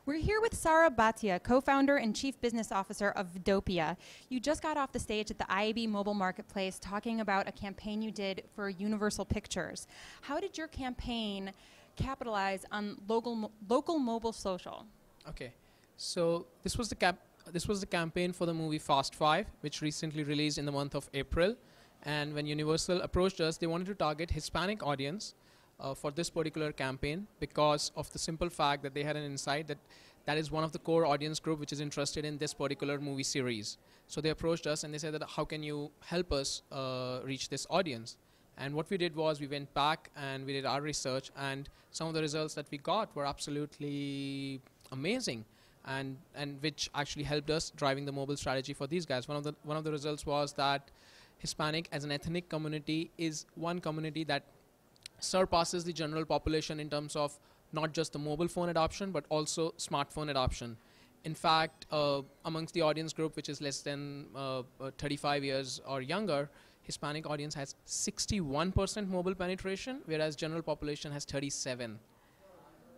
We're here with Saurabh Bhatia, co-founder and chief business officer of Vdopia. You just got off the stage at the IAB mobile marketplace talking about a campaign you did for Universal Pictures. How did your campaign capitalize on local mobile social? Okay, so this was the campaign for the movie Fast 5, which recently released in the month of April. And when Universal approached us, they wanted to target Hispanic audience for this particular campaign because of the simple fact that they had an insight that that is one of the core audience group which is interested in this particular movie series. So they approached us and they said that how can you help us reach this audience? And what we did was we went back and we did our research, and some of the results that we got were absolutely amazing, and which actually helped us driving the mobile strategy for these guys. One of the results was that Hispanic as an ethnic community is one community that surpasses the general population in terms of not just the mobile phone adoption but also smartphone adoption. In fact, amongst the audience group which is less than 35 years or younger, Hispanic audience has 61% mobile penetration, whereas general population has 37%.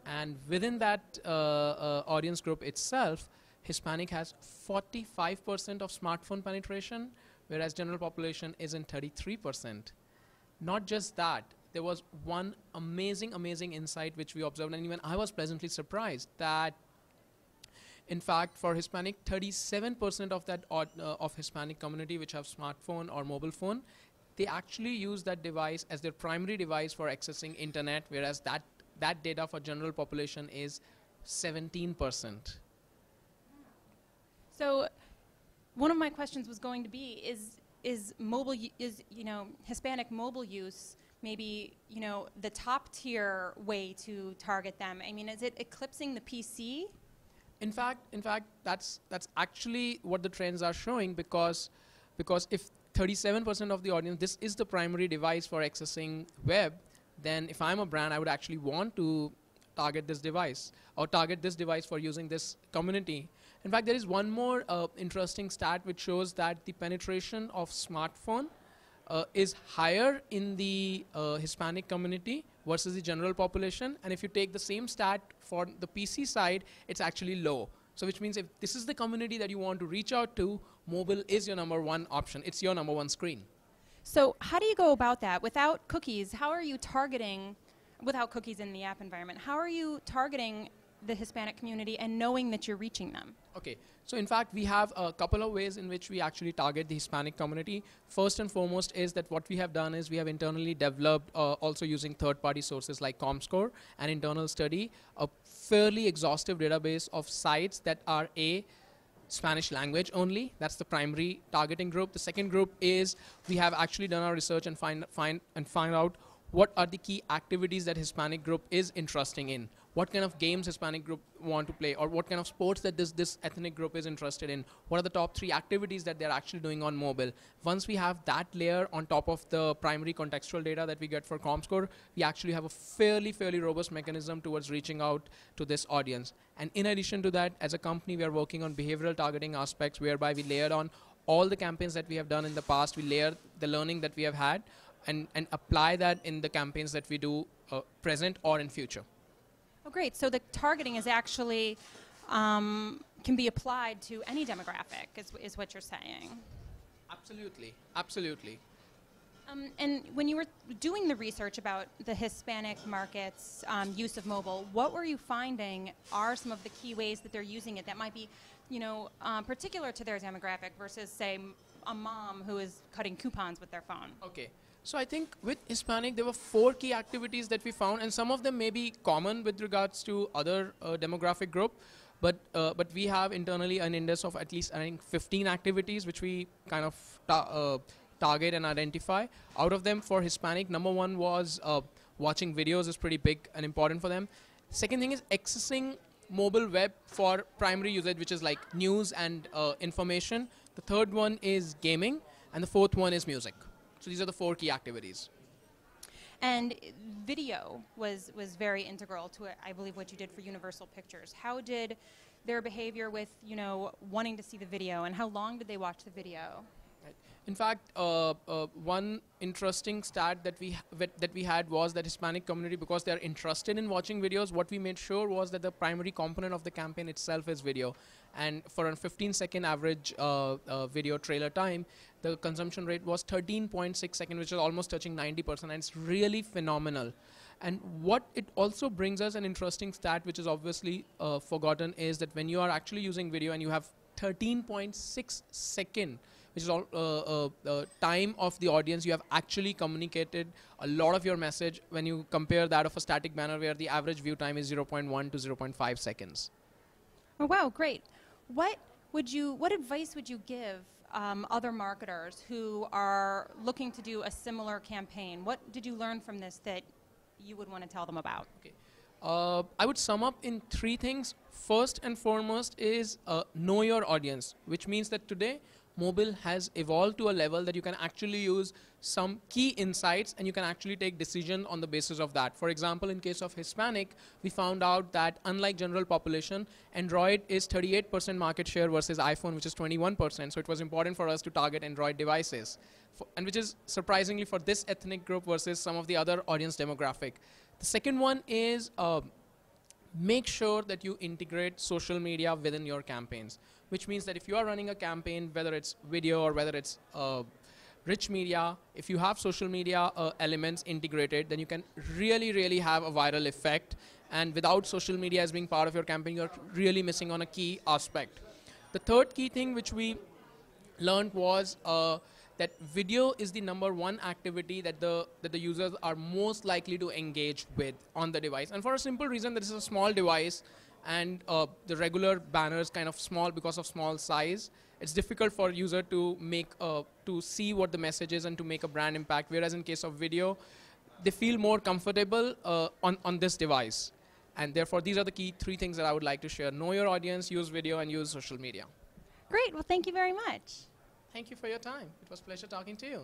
And within that audience group itself, Hispanic has 45% of smartphone penetration, whereas general population is in 33%. Not just that, there was one amazing insight which we observed, and even I was pleasantly surprised that, in fact, for Hispanic, 37% of that of Hispanic community which have smartphone or mobile phone, they actually use that device as their primary device for accessing internet, whereas that data for general population is 17%. So, one of my questions was going to be: is Hispanic mobile use maybe the top tier way to target them? I mean, is it eclipsing the PC? In fact, that's actually what the trends are showing, because if 37% of the audience, this is the primary device for accessing web, then if I'm a brand, I would actually want to target this device or target this device for using this community. In fact, there is one more interesting stat which shows that the penetration of smartphone is higher in the Hispanic community versus the general population. And if you take the same stat for the PC side, it's actually low. So which means if this is the community that you want to reach out to, mobile is your number one option. It's your number one screen. So how do you go about that? Without cookies, how are you targeting, without cookies in the app environment, how are you targeting the Hispanic community and knowing that you're reaching them? Okay, so in fact we have a couple of ways in which we actually target the Hispanic community. First and foremost is that what we have done is we have internally developed, also using third-party sources like ComScore, an internal study, a fairly exhaustive database of sites that are Spanish language only. That's the primary targeting group. The second group is we have actually done our research and find out what are the key activities that Hispanic group is interested in. What kind of games Hispanic group want to play, or what kind of sports that this ethnic group is interested in. What are the top 3 activities that they're actually doing on mobile? Once we have that layer on top of the primary contextual data that we get for ComScore, we actually have a fairly robust mechanism towards reaching out to this audience. And in addition to that, as a company, we are working on behavioral targeting aspects, whereby we layered on all the campaigns that we have done in the past. We layer the learning that we have had and apply that in the campaigns that we do present or in future. Oh, great. So the targeting is actually can be applied to any demographic, is what you're saying. Absolutely. And when you were doing the research about the Hispanic market's use of mobile, what were you finding are some of the key ways that they're using it that might be, particular to their demographic versus, say, a mom who is cutting coupons with their phone? Okay. So I think with Hispanic, there were 4 key activities that we found, and some of them may be common with regards to other demographic group, but we have internally an index of at least, I think, 15 activities which we kind of target and identify. Out of them, for Hispanic, number 1 was watching videos is pretty big and important for them. Second thing is accessing mobile web for primary usage, which is like news and information. The third one is gaming, and the fourth one is music. So these are the 4 key activities. And video was very integral to it, I believe, what you did for Universal Pictures. How did their behavior with, wanting to see the video, and how long did they watch the video? In fact, one interesting stat that we had was that Hispanic community, because they are interested in watching videos, what we made sure was that the primary component of the campaign itself is video. And for a 15-second average video trailer time, the consumption rate was 13.6 seconds, which is almost touching 90%, and it's really phenomenal. And what it also brings us, an interesting stat, which is obviously forgotten, is that when you are actually using video and you have 13.6 second, which is all time of the audience, you have actually communicated a lot of your message when you compare that of a static banner where the average view time is 0.1 to 0.5 seconds. Oh, wow, great. What advice would you give other marketers who are looking to do a similar campaign? What did you learn from this that you would want to tell them about? Okay. I would sum up in 3 things. First and foremost is know your audience, which means that today mobile has evolved to a level that you can actually use some key insights and you can actually take decision on the basis of that. For example, in case of Hispanic, we found out that unlike general population, Android is 38% market share versus iPhone, which is 21%. So it was important for us to target Android devices, and which is surprisingly for this ethnic group versus some of the other audience demographic. The second one is make sure that you integrate social media within your campaigns, which means that if you are running a campaign, whether it's video or whether it's rich media, if you have social media elements integrated, then you can really have a viral effect. And without social media as being part of your campaign, you're really missing on a key aspect. The third key thing which we learned was that video is the #1 activity that the users are most likely to engage with on the device. And for a simple reason, that this is a small device and the regular banner is kind of small because of small size. It's difficult for user to make to see what the message is and to make a brand impact. Whereas in case of video, they feel more comfortable on this device. And therefore, these are the key 3 things that I would like to share. Know your audience, use video, and use social media. Great. Well, thank you very much. Thank you for your time. It was a pleasure talking to you.